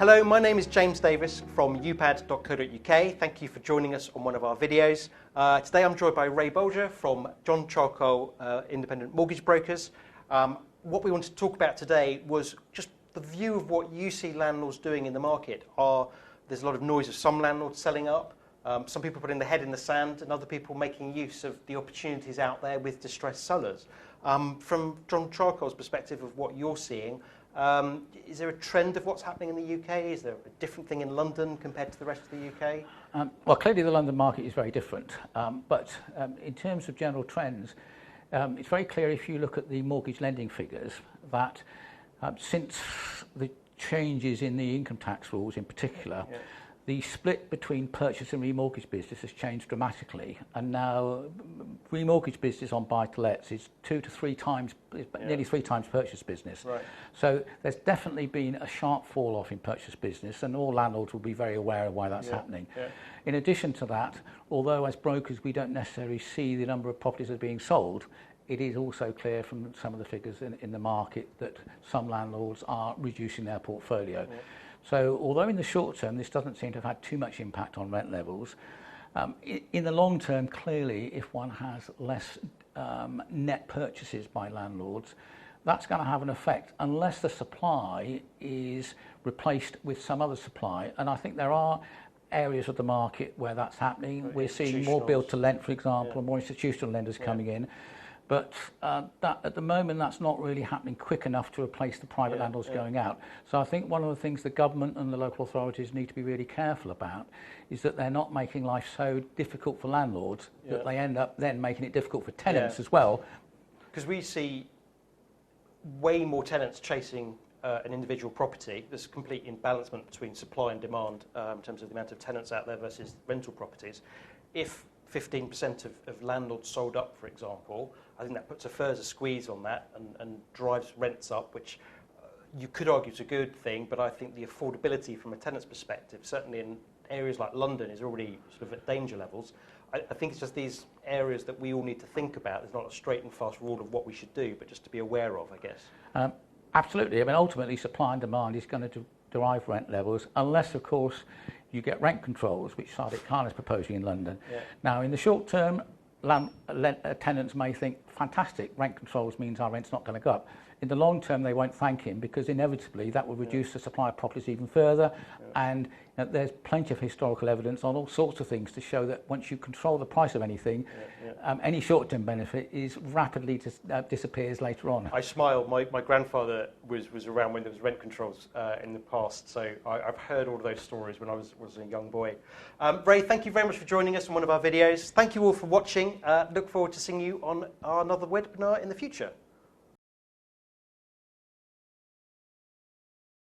Hello, my name is James Davis from upad.co.uk. Thank you for joining us on one of our videos. Today I'm joined by Ray Boulger from John Charcol Independent Mortgage Brokers. What we wanted to talk about today was just the view of what you see landlords doing in the market. There's a lot of noise of some landlords selling up, some people putting their head in the sand, and other people making use of the opportunities out there with distressed sellers. From John Charcol's perspective of what you're seeing, is there a trend of what's happening in the UK? Is there a different thing in London compared to the rest of the UK? Well, clearly the London market is very different, but in terms of general trends, it's very clear if you look at the mortgage lending figures that since the changes in the income tax rules in particular, the split between purchase and remortgage business has changed dramatically, and now remortgage business on BuyToLets is 2 to 3 times, nearly 3 times purchase business. Right. So there's definitely been a sharp fall off in purchase business, and all landlords will be very aware of why that's happening. In addition to that, although as brokers we don't necessarily see the number of properties that are being sold, it is also clear from some of the figures in the market that some landlords are reducing their portfolio. So although in the short term this doesn't seem to have had too much impact on rent levels, in the long term, clearly, if one has less net purchases by landlords, that's going to have an effect unless the supply is replaced with some other supply. And I think there are areas of the market where that's happening. We're seeing more build-to-let, for example, and more institutional lenders coming in. But that, at the moment, that's not really happening quick enough to replace the private landlords going out. So I think one of the things the government and the local authorities need to be really careful about is that they're not making life so difficult for landlords that they end up then making it difficult for tenants as well. Because we see way more tenants chasing an individual property. There's a complete imbalancement between supply and demand in terms of the amount of tenants out there versus rental properties. If 15% of landlords sold up, for example, I think that puts a further squeeze on that and drives rents up, which you could argue is a good thing, but I think the affordability from a tenant's perspective, certainly in areas like London, is already sort of at danger levels. I think it's just these areas that we all need to think about. There's not a straight and fast rule of what we should do, but just to be aware of, I guess. Absolutely. I mean, ultimately, supply and demand is going to derive rent levels, unless, of course, you get rent controls, which Sadiq Khan is proposing in London. Now, in the short term, tenants may think, fantastic, rent controls means our rent's not going to go up. In the long term, they won't thank him because inevitably that will reduce the supply of properties even further. And there's plenty of historical evidence on all sorts of things to show that once you control the price of anything, any short-term benefit is rapidly disappears later on. I smile. My grandfather was around when there was rent controls in the past, so I've heard all of those stories when I was a young boy. Ray, thank you very much for joining us on one of our videos. Thank you all for watching. Look forward to seeing you on another webinar in the future.